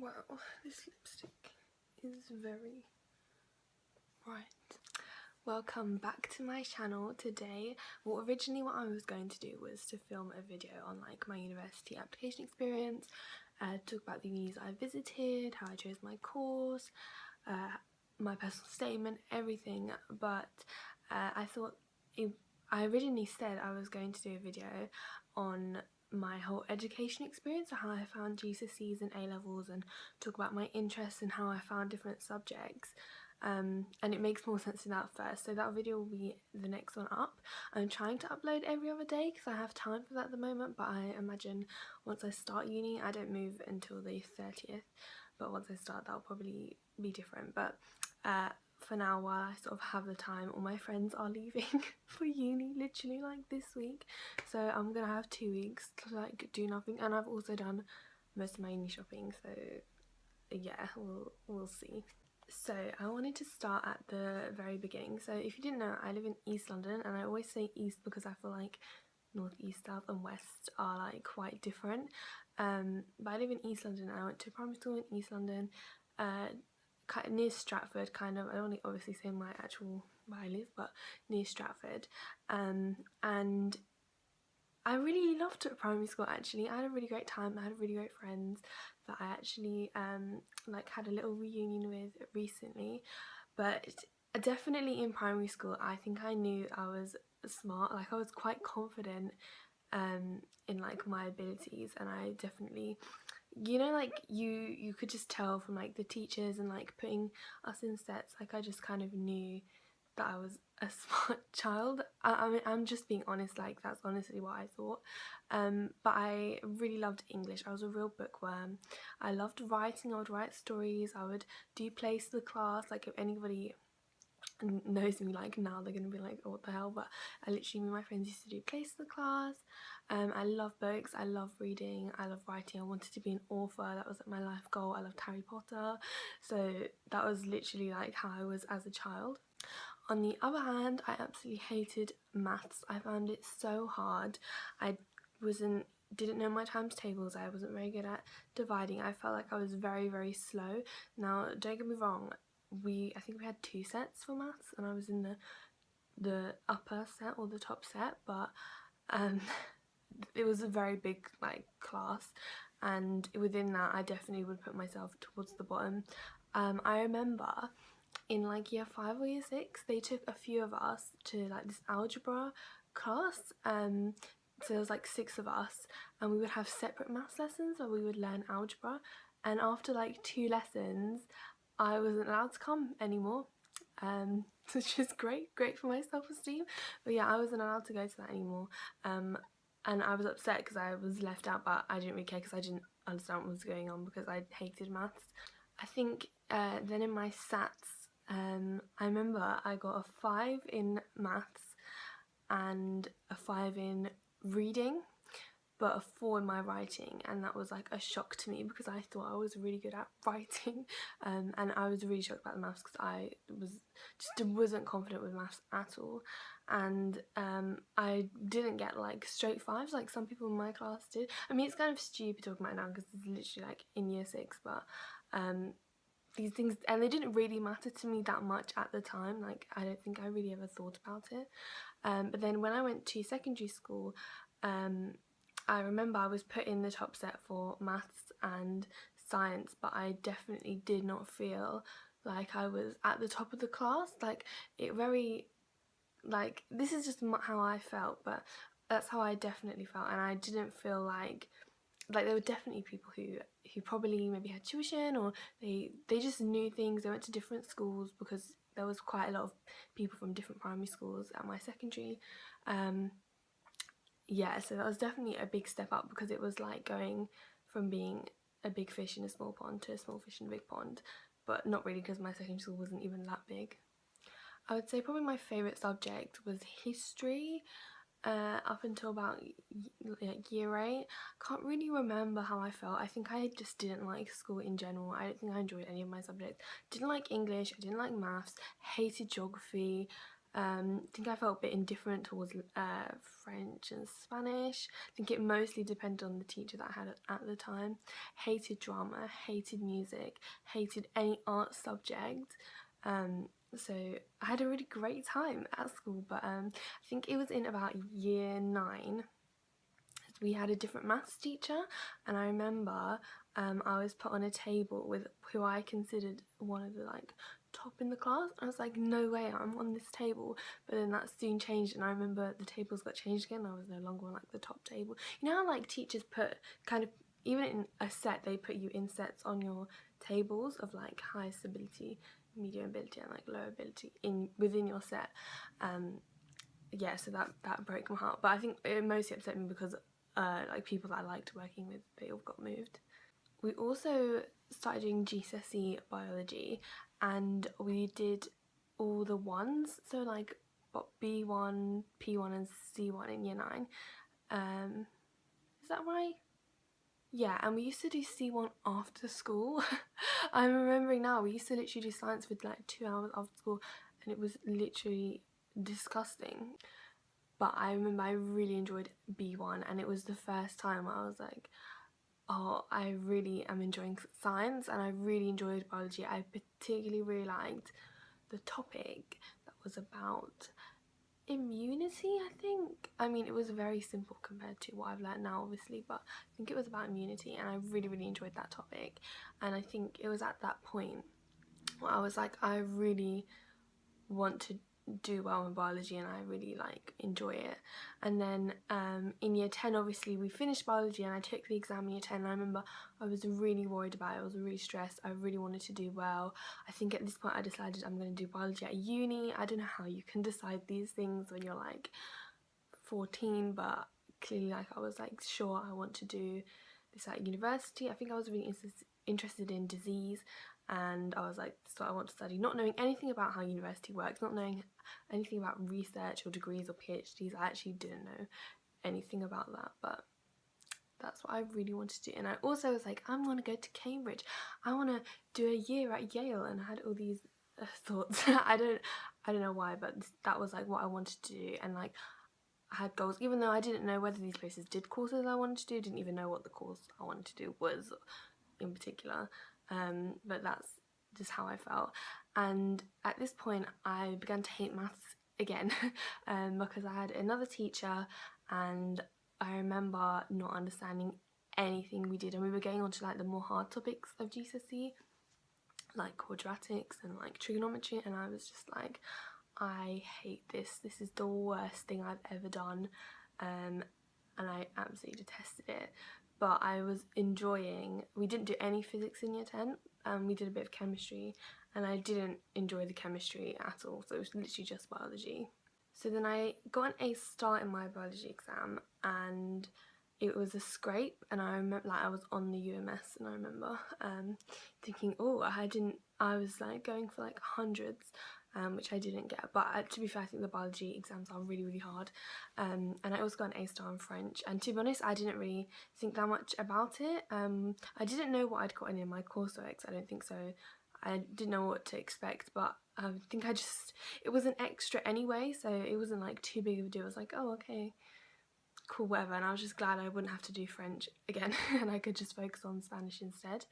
Wow, this lipstick is very bright. Welcome back to my channel. Today, originally what I was going to do was to film a video on like my university application experience, talk about the unis I visited, how I chose my course, my personal statement, everything, but I thought I originally said I was going to do a video on my whole education experience, so how I found GCSEs and A-levels, and talk about my interests and how I found different subjects. And it makes more sense in that first, so that video will be the next one up. I'm trying to upload every other day because I have time for that at the moment, but I imagine once I start uni, I don't move until the 30th, but once I start that'll probably be different. But for now, while I sort of have the time, all my friends are leaving for uni literally like this week, so I'm gonna have 2 weeks to like do nothing, and I've also done most of my uni shopping, so yeah, we'll see. So I wanted to start at the very beginning. So if you didn't know, I live in East London, and I always say East because I feel like North, East, South and West are like quite different, but I live in East London. I went to primary school in East London, kind of near Stratford, kind of. I don't want to obviously say my actual where I live, but near Stratford, and I really loved it at primary school. Actually, I had a really great time. I had really great friends that I actually like had a little reunion with recently. But definitely in primary school, I think I knew I was smart. Like I was quite confident in like my abilities, and I definitely, you know, like you could just tell from like the teachers and like putting us in sets. Like I just kind of knew that I was a smart child. I mean, I'm just being honest, like that's honestly what I thought. But I really loved English. I was a real bookworm. I loved writing. I would write stories. I would do plays to the class. Like if anybody knows me like now, they're gonna be like, oh, what the hell, but I literally, me and my friends used to do plays to the class. I love books, I love reading, I love writing. I wanted to be an author. That was like my life goal. I loved Harry Potter, so that was literally like how I was as a child. On the other hand, I absolutely hated maths. I found it so hard. I didn't know my times tables. I wasn't very good at dividing. I felt like I was very slow. Now don't get me wrong, I think we had 2 sets for maths, and I was in the upper set or the top set, but it was a very big like class, and within that I definitely would put myself towards the bottom. I remember in like year 5 or year 6 they took a few of us to like this algebra class, so there was like 6 of us, and we would have separate maths lessons where we would learn algebra, and after like 2 lessons I wasn't allowed to come anymore, which is great for my self-esteem. But yeah, I wasn't allowed to go to that anymore, and I was upset because I was left out, but I didn't really care because I didn't understand what was going on because I hated maths. I think then in my SATs, I remember I got a 5 in maths and a 5 in reading, but a 4 in my writing, and that was like a shock to me because I thought I was really good at writing, and I was really shocked about the maths because I wasn't confident with maths at all, and I didn't get like straight 5s like some people in my class did. I mean, it's kind of stupid talking about it now because it's literally like in year 6, but these things, and they didn't really matter to me that much at the time. Like I don't think I really ever thought about it, but then when I went to secondary school, I remember I was put in the top set for maths and science, but I definitely did not feel like I was at the top of the class. Like it very, like, this is just how I felt, but that's how I definitely felt, and I didn't feel like there were definitely people who probably maybe had tuition, or they just knew things. They went to different schools because there was quite a lot of people from different primary schools at my secondary. Yeah, so that was definitely a big step up because it was like going from being a big fish in a small pond to a small fish in a big pond, but not really because my secondary school wasn't even that big. I would say probably my favourite subject was history, up until about like year 8. Can't really remember how I felt. I think I just didn't like school in general. I don't think I enjoyed any of my subjects. Didn't like English, I didn't like maths, hated geography, I think I felt a bit indifferent towards French and Spanish. I think it mostly depended on the teacher that I had at the time. Hated drama, hated music, hated any art subject. So I had a really great time at school, but I think it was in about year 9. We had a different maths teacher, and I remember I was put on a table with who I considered one of the like top in the class. I was like, no way, I'm on this table. But then that soon changed, and I remember the tables got changed again. I was no longer on like the top table. You know how like teachers put kind of, even in a set, they put you in sets on your tables of like highest ability, medium ability, and like low ability within your set. Yeah, so that broke my heart. But I think it mostly upset me because like people that I liked working with, they all got moved. We also started doing GCSE biology, and we did all the ones, so like B1, P1 and C1 in year 9. Is that right? Yeah, and we used to do C1 after school. I'm remembering now, we used to literally do science with like 2 hours after school, and it was literally disgusting. But I remember I really enjoyed B1, and it was the first time I was like, oh, I really am enjoying science, and I really enjoyed biology. I particularly really liked the topic that was about immunity, I think. I mean, it was very simple compared to what I've learned now, obviously, but I think it was about immunity, and I really, really enjoyed that topic. And I think it was at that point where I was like, I really want to do well in biology, and I really like enjoy it. And then in year 10, obviously we finished biology, and I took the exam in year 10, and I remember I was really worried about it. I was really stressed. I really wanted to do well. I think at this point I decided I'm going to do biology at uni. I don't know how you can decide these things when you're like 14, but clearly like I was like sure I want to do this at university. I think I was really interested in disease, and I was like, so I want to study, not knowing anything about how university works, not knowing anything about research or degrees or PhDs. I actually didn't know anything about that, but that's what I really wanted to do. And I also was like, I'm going to go to Cambridge, I want to do a year at Yale, and I had all these thoughts. I don't know why, but that was like what I wanted to do. And like I had goals, even though I didn't know whether these places did courses I wanted to do. Didn't even know what the course I wanted to do was in particular, but that's just how I felt. And at this point I began to hate maths again because I had another teacher, and I remember not understanding anything we did, and we were getting on to like the more hard topics of GCSE, like quadratics and like trigonometry, and I was just like, I hate this. This is the worst thing I've ever done, and I absolutely detested it. But I was enjoying, we didn't do any physics in year 10, we did a bit of chemistry, and I didn't enjoy the chemistry at all, so it was literally just biology. So then I got an A star in my biology exam, and it was a scrape, and I remember like I was on the UMS, and I remember thinking, oh, I was like going for like hundreds, which I didn't get. But to be fair, I think the biology exams are really, really hard. And I also got an A star in French. And to be honest, I didn't really think that much about it. I didn't know what I'd gotten in my coursework, I don't think so. I didn't know what to expect, but I think it was an extra anyway, so it wasn't like too big of a deal. I was like, oh, okay, cool, whatever. And I was just glad I wouldn't have to do French again and I could just focus on Spanish instead.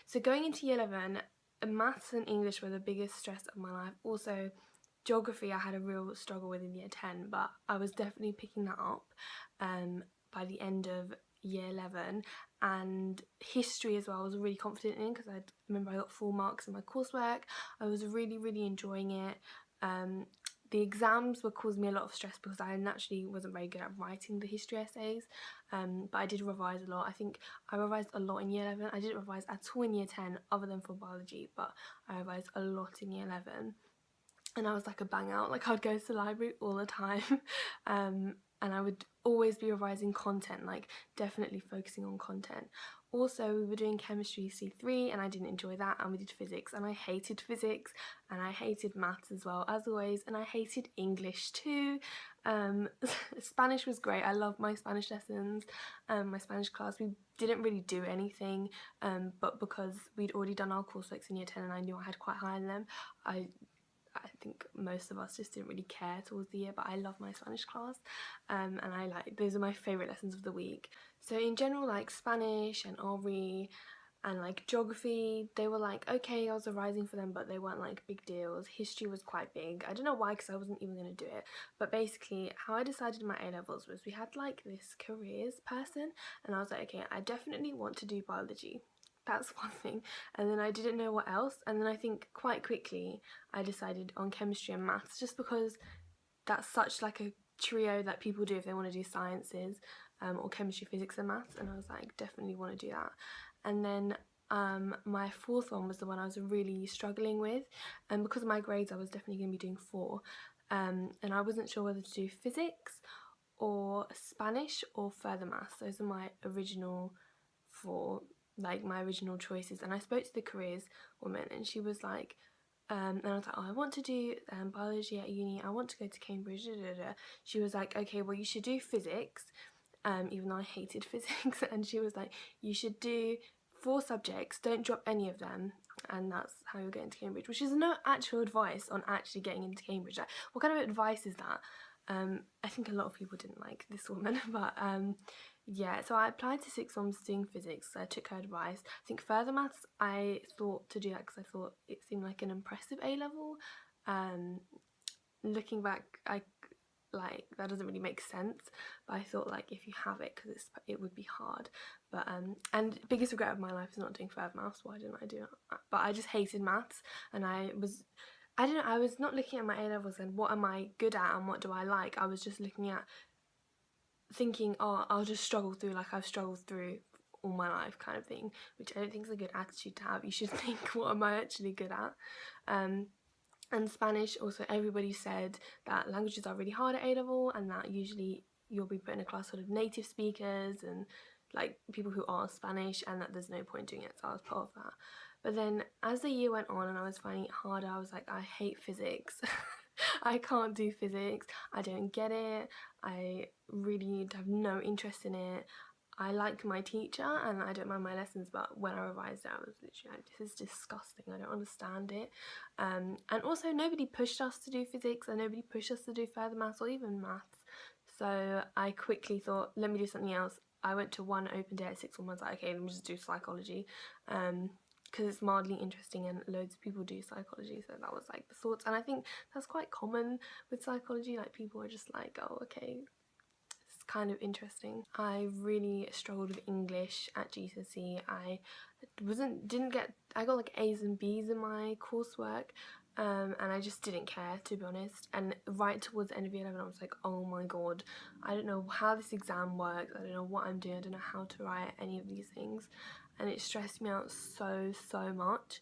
So going into year 11, maths and English were the biggest stress of my life. Also geography I had a real struggle with in year 10, but I was definitely picking that up by the end of year 11. And history as well I was really confident in, because I remember I got full marks in my coursework. I was really, really enjoying it. The exams were causing me a lot of stress because I naturally wasn't very good at writing the history essays, but I did revise a lot. I think I revised a lot in year 11. I didn't revise at all in year 10 other than for biology, but I revised a lot in year 11. And I was like a bang out, like I'd go to the library all the time, and I would always be revising content, like definitely focusing on content. Also, we were doing chemistry C3 and I didn't enjoy that, and we did physics and I hated physics, and I hated maths as well, as always, and I hated English too. Spanish was great. I loved my Spanish lessons, my Spanish class. We didn't really do anything, but because we'd already done our coursework in year 10 and I knew I had quite high in them, I I think most of us just didn't really care towards the year, but I love my Spanish class, and those are my favourite lessons of the week. So in general, like Spanish and RE and like geography, they were like okay, I was arising for them, but they weren't like big deals. History was quite big. I don't know why, because I wasn't even going to do it, but basically how I decided my A-levels was we had like this careers person, and I was like, okay, I definitely want to do biology. That's one thing. And then I didn't know what else, and then I think quite quickly I decided on chemistry and maths, just because that's such like a trio that people do if they want to do sciences, or chemistry, physics and maths, and I was like, definitely want to do that. And then my fourth one was the one I was really struggling with, and because of my grades I was definitely going to be doing 4, and I wasn't sure whether to do physics or Spanish or further maths. Those are my original 4, like my original choices. And I spoke to the careers woman, and she was like, and I was like, oh, I want to do biology at uni, I want to go to Cambridge, da, da, da. She was like, okay, well you should do physics, even though I hated physics, and she was like, you should do 4 subjects, don't drop any of them, and that's how you'll get into Cambridge, which is no actual advice on actually getting into Cambridge. Like, what kind of advice is that? I think a lot of people didn't like this woman, but yeah, so I applied to 6 forms doing physics, so I took her advice. I think further maths, I thought to do that because I thought it seemed like an impressive A-level. Looking back, that doesn't really make sense, but I thought like if you have it, because it would be hard. But and biggest regret of my life is not doing further maths. Why didn't I do it? But I just hated maths, and I don't know, I was not looking at my A-levels and what am I good at and what do I like. I was just looking at thinking, oh, I'll just struggle through like I've struggled through all my life, kind of thing, which I don't think is a good attitude to have. You should think, what am I actually good at? And Spanish, also everybody said that languages are really hard at A-level, and that usually you'll be put in a class full of native speakers and like people who are Spanish, and that there's no point doing it, so I was part of that. But then as the year went on and I was finding it harder, I was like, I hate physics. I can't do physics, I don't get it, I really have no interest in it. I like my teacher and I don't mind my lessons, but when I revised it, I was literally like, this is disgusting, I don't understand it. And also nobody pushed us to do physics, and nobody pushed us to do further maths or even maths. So I quickly thought, let me do something else. I went to one open day at 6 form. I was like, okay, let me just do psychology, because it's mildly interesting and loads of people do psychology, so that was like the thoughts. And I think that's quite common with psychology, like people are just like, oh, okay, kind of interesting. I really struggled with English at GCSE. I got like A's and B's in my coursework, and I just didn't care, to be honest. And right towards the end of year 11, I was like, oh my god, I don't know how this exam works, I don't know what I'm doing, I don't know how to write any of these things, and it stressed me out so much.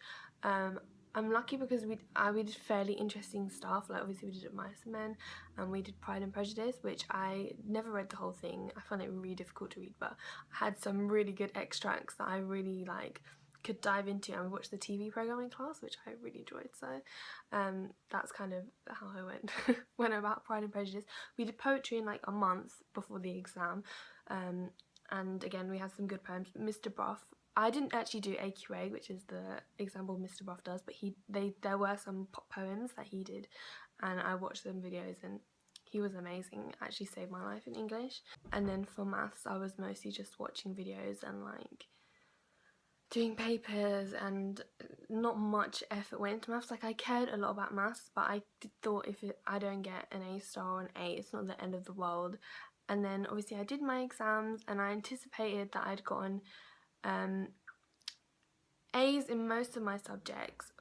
I'm lucky because we did fairly interesting stuff. Like obviously we did Mice and Men, and we did Pride and Prejudice, which I never read the whole thing. I found it really difficult to read, but I had some really good extracts that I really like could dive into, and we watched the TV programme in class, which I really enjoyed. So that's kind of how I went about Pride and Prejudice. We did poetry in like a month before the exam, and again we had some good poems. Mr. Bruff, I didn't actually do AQA, which is the example Mr. Bruff does, but there were some poems that he did, and I watched them videos, and he was amazing. Actually saved my life in English. And then for maths, I was mostly just watching videos and like doing papers, and not much effort went into maths. Like I cared a lot about maths, but I thought if I don't get an A star or an A, it's not the end of the world. And then obviously I did my exams, and I anticipated that I'd gotten A's in most of my subjects,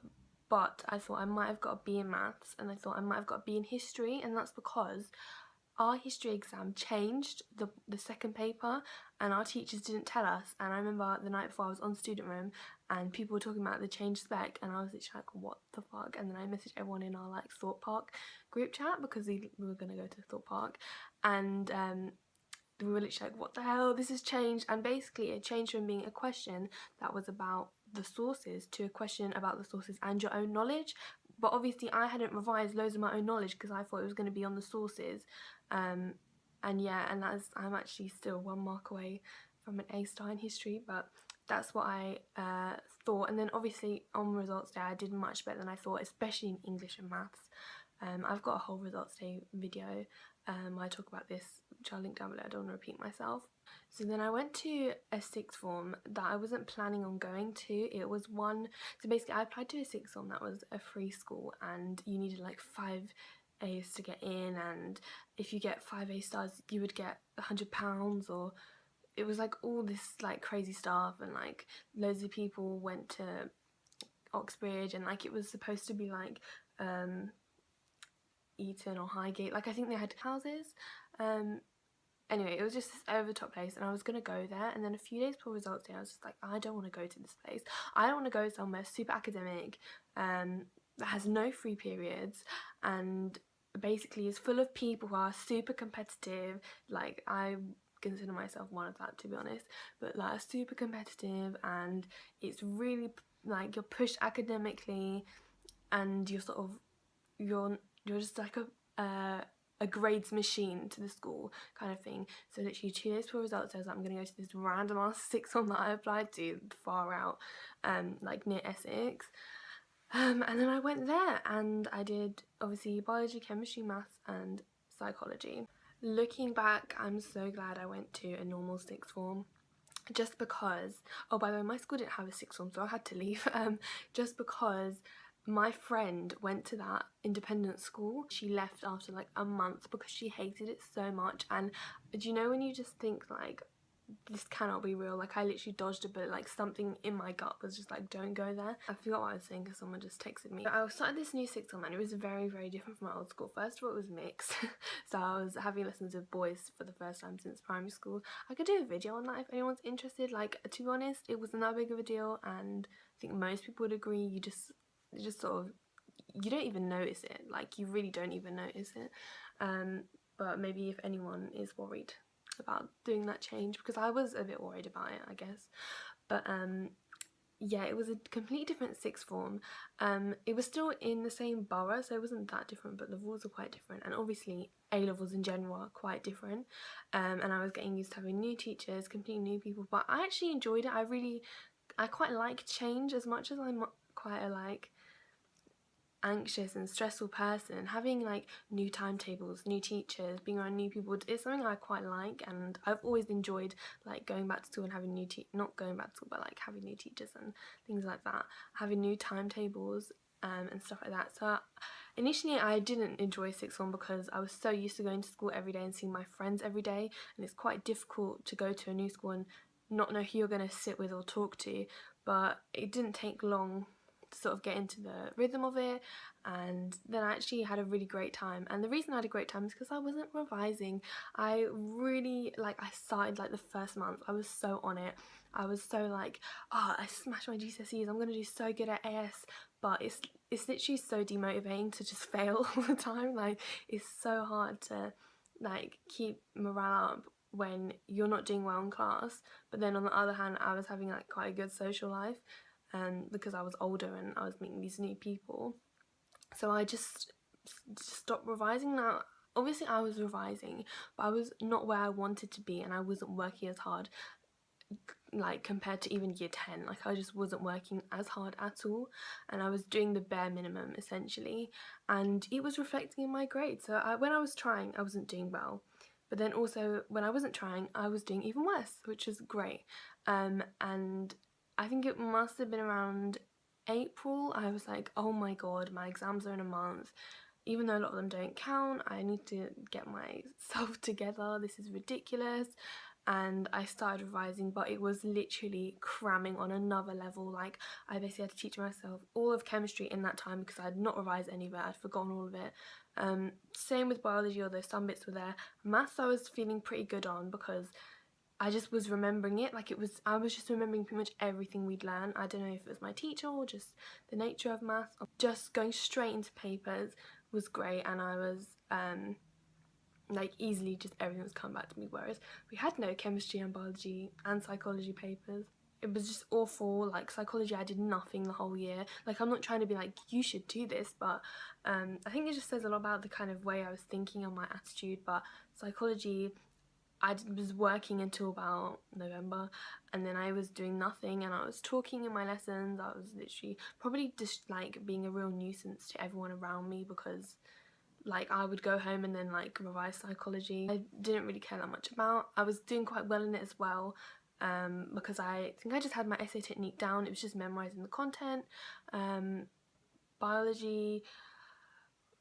but I thought I might have got a B in maths, and I thought I might have got a B in history, and that's because our history exam changed the second paper, and our teachers didn't tell us. And I remember the night before I was on student room and people were talking about the changed spec, and I was literally like, what the fuck? And then I messaged everyone in our like Thought Park group chat, because we were going to go to Thought Park, and we were literally like, what the hell, this has changed. And basically it changed from being a question that was about the sources to a question about the sources and your own knowledge. But obviously I hadn't revised loads of my own knowledge because I thought it was going to be on the sources, and yeah, and I'm actually still 1 mark away from an A star in history. But that's what I thought. And then obviously on results day I did much better than I thought, especially in English and maths. I've got a whole results day video where I talk about this, which I'll link down below. I don't want to repeat myself. So then I went to a sixth form that I wasn't planning on going to. It was so basically I applied to a sixth form that was a free school, and you needed like 5 A's to get in, and if you get 5 A stars you would get £100, or it was like all this like crazy stuff, and like loads of people went to Oxbridge, and like it was supposed to be like Eton or Highgate, like I think they had houses. Anyway, it was just this over the top place, and I was gonna go there, and then a few days before results day I was just like, I don't want to go to this place. I don't want to go somewhere super academic that has no free periods and basically is full of people who are super competitive. Like I consider myself one of that, to be honest, but like super competitive, and it's really like you're pushed academically, and you're just like a grades machine to the school kind of thing. So literally 2 days before results, I was like, I'm gonna go to this random ass sixth one that I applied to far out, like near Essex. And then I went there and I did obviously biology, chemistry, maths and psychology. Looking back, I'm so glad I went to a normal sixth form, just because, oh by the way, my school didn't have a sixth form so I had to leave, just because my friend went to that independent school. She left after like a month because she hated it so much. And do you know when you just think like, this cannot be real? Like I literally dodged a bullet, like something in my gut was just like, don't go there. I forgot what I was saying because someone just texted me. But I started this new sixth form and it was very, very different from my old school. First of all, it was mixed. So I was having lessons with boys for the first time since primary school. I could do a video on that if anyone's interested. Like, to be honest, it wasn't that big of a deal, and I think most people would agree. You just sort of, you don't even notice it. Like, you really don't even notice it. But maybe if anyone is worried about doing that change, because I was a bit worried about it, I guess. But yeah, it was a completely different sixth form. It was still in the same borough, so it wasn't that different, but the rules are quite different, and obviously A-levels in general are quite different. And I was getting used to having new teachers, completely new people, but I actually enjoyed it. I quite like change. As much as I'm quite a like anxious and stressful person, having like new timetables, new teachers, being around new people, it's something I quite like, and I've always enjoyed like going back to school and having not going back to school, but like having new teachers and things like that, having new timetables and stuff like that. So initially I didn't enjoy sixth form because I was so used to going to school every day and seeing my friends every day, and it's quite difficult to go to a new school and not know who you're going to sit with or talk to. But it didn't take long to sort of get into the rhythm of it, and then I actually had a really great time. And the reason I had a great time is because I wasn't revising. I really, like, I started like the first month, I was so on it. I was so like, oh, I smashed my GCSEs, I'm gonna do so good at AS. But it's literally so demotivating to just fail all the time. Like, it's so hard to like keep morale up when you're not doing well in class, but then on the other hand I was having like quite a good social life, because I was older and I was meeting these new people. So I just stopped revising. Now obviously I was revising, but I was not where I wanted to be, and I wasn't working as hard like compared to even year 10. Like, I just wasn't working as hard at all, and I was doing the bare minimum essentially, and it was reflecting in my grades. So when I was trying, I wasn't doing well, but then also when I wasn't trying, I was doing even worse, which is great. And I think it must have been around April, I was like, oh my god, my exams are in a month. Even though a lot of them don't count, I need to get myself together, this is ridiculous. And I started revising, but it was literally cramming on another level. Like, I basically had to teach myself all of chemistry in that time because I had not revised any of it, I'd forgotten all of it. Same with biology, although some bits were there. Maths I was feeling pretty good on because I just was remembering it. Like, I was just remembering pretty much everything we'd learned. I don't know if it was my teacher or just the nature of maths. Just going straight into papers was great, and I was like, easily just everything was coming back to me, whereas we had no chemistry and biology and psychology papers. It was just awful. Like, psychology, I did nothing the whole year. Like, I'm not trying to be like, you should do this, but I think it just says a lot about the kind of way I was thinking and my attitude. But psychology, I was working until about November, and then I was doing nothing, and I was talking in my lessons. I was literally probably just like being a real nuisance to everyone around me, because like I would go home and then like revise psychology. I didn't really care that much about. I was doing quite well in it as well, because I think I just had my essay technique down. It was just memorizing the content. Biology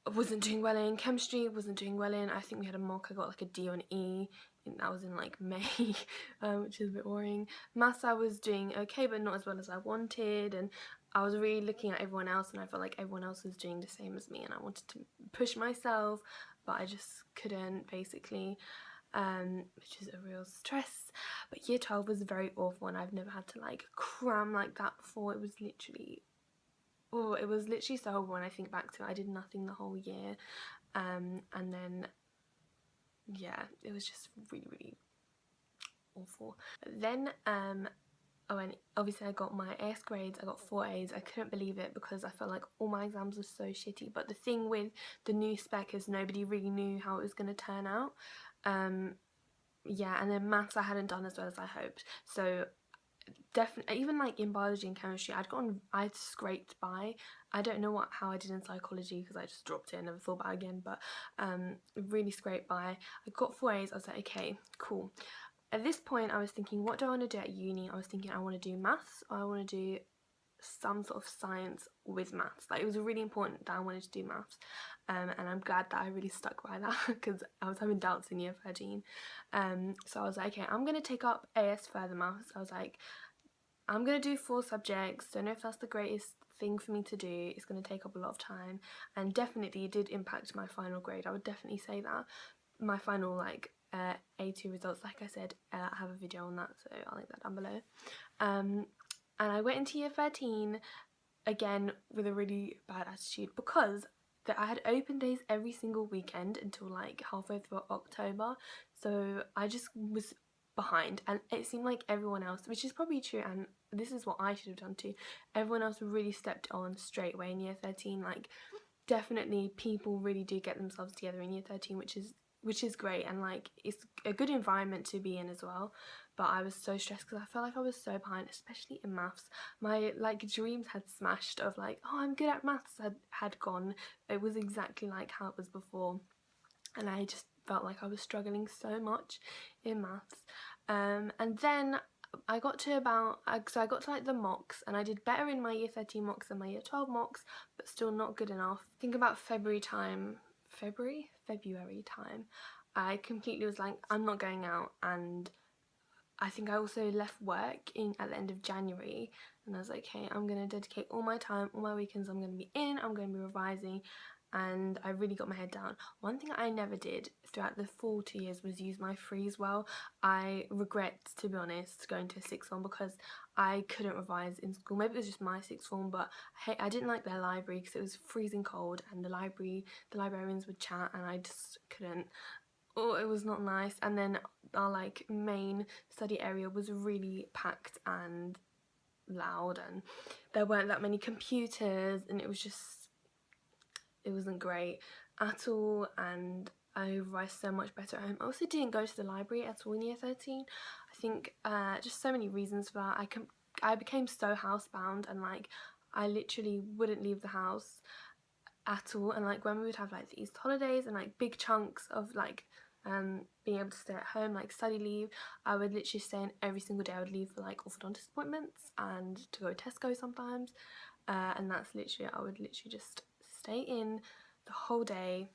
I wasn't doing well in. Chemistry wasn't doing well in. I think we had a mock, I got like a D or an E, and that was in like May, which is a bit boring. Maths I was doing okay, but not as well as I wanted, and I was really looking at everyone else, and I felt like everyone else was doing the same as me, and I wanted to push myself, but I just couldn't, basically, which is a real stress. But year 12 was very awful, and I've never had to like cram like that before. It was literally so horrible when I think back to it. I did nothing the whole year, and then yeah, it was just really awful. But then and obviously I got my AS grades. I got 4 A's. I couldn't believe it, because I felt like all my exams were so shitty. But the thing with the new spec is nobody really knew how it was going to turn out. Yeah, and then maths I hadn't done as well as I hoped. So definitely, even like in biology and chemistry, I'd scraped by. I don't know how I did in psychology, because I just dropped it and never thought about it again, but really scraped by. I got 4 A's. I was like, okay, cool. At this point I was thinking, what do I want to do at uni? I was thinking, I want to do maths, or I want to do some sort of science with maths. Like, it was really important that I wanted to do maths, and I'm glad that I really stuck by that, because I was having doubts in year 13. So I was like, okay, I'm going to take up AS further maths. I was like, I'm going to do 4 subjects. Don't know if that's the greatest thing for me to do. It's going to take up a lot of time, and definitely it did impact my final grade. I would definitely say that. My final like A2 results, like I said, I have a video on that, so I'll link that down below. And I went into year 13 again with a really bad attitude, because I had open days every single weekend until like halfway through October, so I just was behind, and it seemed like everyone else, which is probably true, and this is what I should have done too, everyone else really stepped on straight away in year 13. Like, definitely people really do get themselves together in year 13, which is great, and like it's a good environment to be in as well. But I was so stressed, because I felt like I was so behind, especially in maths. My like dreams had smashed of like, oh, I'm good at maths, had gone. It was exactly like how it was before, and I just felt like I was struggling so much in maths. And then I got to like the mocks, and I did better in my year 13 mocks than my year 12 mocks, but still not good enough. I think about February time, I completely was like, I'm not going out. And I think I also left work at the end of January, and I was like, okay, I'm going to dedicate all my time, all my weekends, I'm going to be I'm going to be revising, and I really got my head down. One thing I never did throughout the full 2 years was use my freeze well. I regret, to be honest, going to a sixth form, because I couldn't revise in school. Maybe it was just my sixth form, but I didn't like their library, because it was freezing cold, and the librarians would chat, and I just couldn't. Oh, it was not nice. And then our like main study area was really packed and loud, and there weren't that many computers, and it wasn't great at all, and I revised so much better at home. I also didn't go to the library at all in year 13. I think just so many reasons for that. I became so housebound, and like I literally wouldn't leave the house at all. And like when we would have like the Easter holidays and like big chunks of like being able to stay at home, like study leave, I would literally stay in every single day. I would leave for like orthodontist appointments and to go to Tesco sometimes, and that's literally, I would literally just stay in the whole day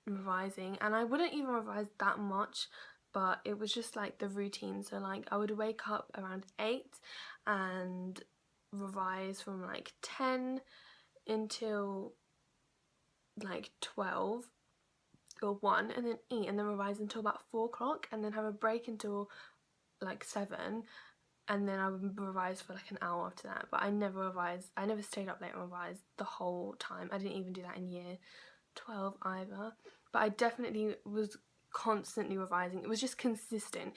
revising. And I wouldn't even revise that much, but it was just like the routine. So like I would wake up around 8 and revise from like 10 until like 12 or 1, and then eat, and then revise until about 4 o'clock, and then have a break until like 7, and then I would revise for like an hour after that. But I never stayed up late and revised the whole time. I didn't even do that in year 12 either, but I definitely was constantly revising. It was just consistent.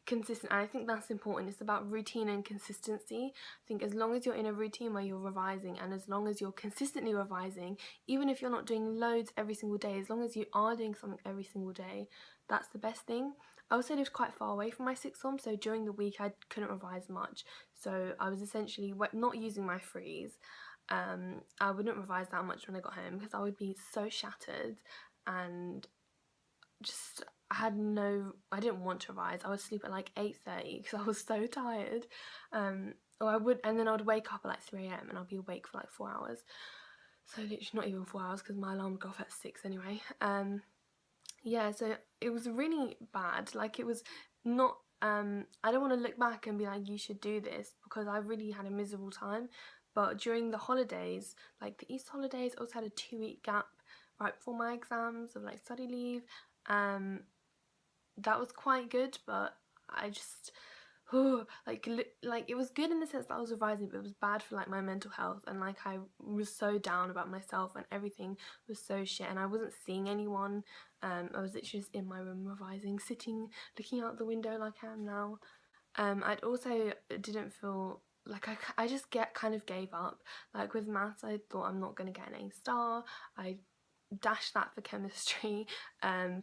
consistent, and I think that's important. It's about routine and consistency. I think as long as you're in a routine where you're revising, and as long as you're consistently revising, even if you're not doing loads every single day, as long as you are doing something every single day, that's the best thing. I also lived quite far away from my sixth form, so during the week I couldn't revise much, so I was essentially not using my frees. I wouldn't revise that much when I got home because I would be so shattered, and just I didn't want to revise. I would sleep at like 8:30 because I was so tired. And then I would wake up at like 3 a.m. and I'd be awake for like 4 hours. So literally not even 4 hours because my alarm would go off at 6 anyway. Yeah, so it was really bad. Like, it was not, I don't want to look back and be like, you should do this, because I really had a miserable time. But during the holidays, like the Easter holidays, I also had a 2-week gap right before my exams of like study leave. That was quite good, but I just, like it was good in the sense that I was revising, but it was bad for like my mental health, and like I was so down about myself and everything was so shit, and I wasn't seeing anyone. I was literally just in my room revising, sitting, looking out the window like I am now. I'd also didn't feel like I just kind of gave up. Like with maths, I thought I'm not going to get an A star. I dashed that for chemistry,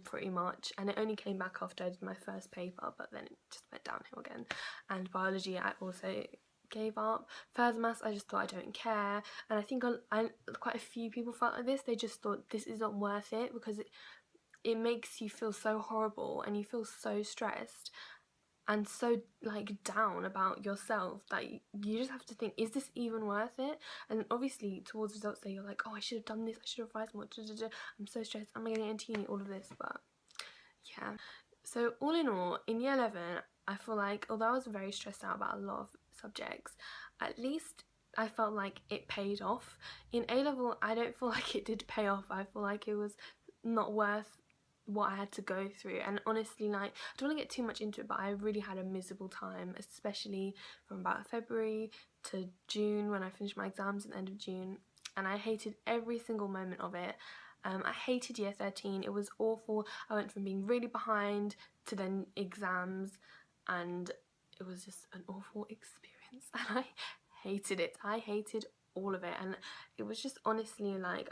pretty much, and it only came back after I did my first paper, but then it just went downhill again. And biology, I also gave up. Further maths, I just thought I don't care, and I think quite a few people felt like this. They just thought this is not worth it because it makes you feel so horrible and you feel so stressed and so like down about yourself that you just have to think, is this even worth it? And obviously towards results day you're like, oh, I should have done this, I should have revised more, I'm so stressed, am I going to get into uni, all of this. But yeah, so all in all, in year 11 I feel like, although I was very stressed out about a lot of subjects, at least I felt like it paid off. In A-level I don't feel like it did pay off. I feel like it was not worth what I had to go through, and honestly, like, I don't want to get too much into it, but I really had a miserable time, especially from about February to June when I finished my exams at the end of June, and I hated every single moment of it. I hated year 13, it was awful. I went from being really behind to then exams, and it was just an awful experience, and I hated it. I hated all of it, and it was just honestly like,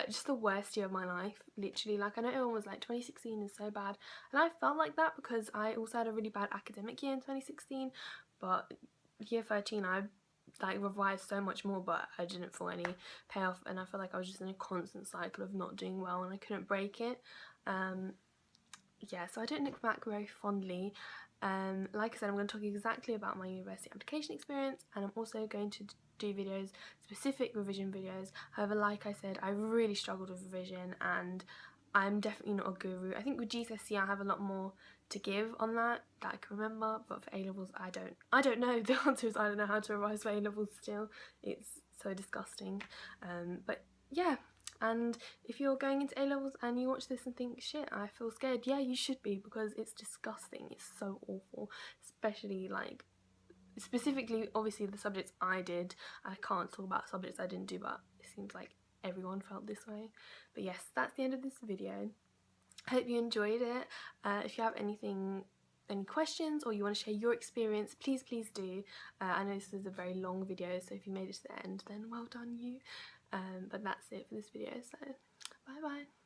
just the worst year of my life, literally. Like, I know everyone was like 2016 is so bad, and I felt like that because I also had a really bad academic year in 2016, but year 13 I like revised so much more, but I didn't feel any payoff, and I felt like I was just in a constant cycle of not doing well and I couldn't break it. Yeah, so I don't look back very fondly. Like I said, I'm going to talk exactly about my university application experience, and I'm also going to do videos, specific revision videos. However, like I said, I really struggled with revision, and I'm definitely not a guru. I think with GCSE I have a lot more to give on that I can remember, but for A-levels I don't know. The answer is I don't know how to revise for A-levels still. It's so disgusting. But yeah. And if you're going into A-levels and you watch this and think, shit, I feel scared, yeah, you should be, because it's disgusting. It's so awful, especially like, specifically, obviously the subjects I did. I can't talk about subjects I didn't do, but it seems like everyone felt this way. But yes, that's the end of this video. I hope you enjoyed it. If you have any questions, or you want to share your experience, please do. I know this is a very long video, so if you made it to the end, then well done you. But that's it for this video, so bye bye.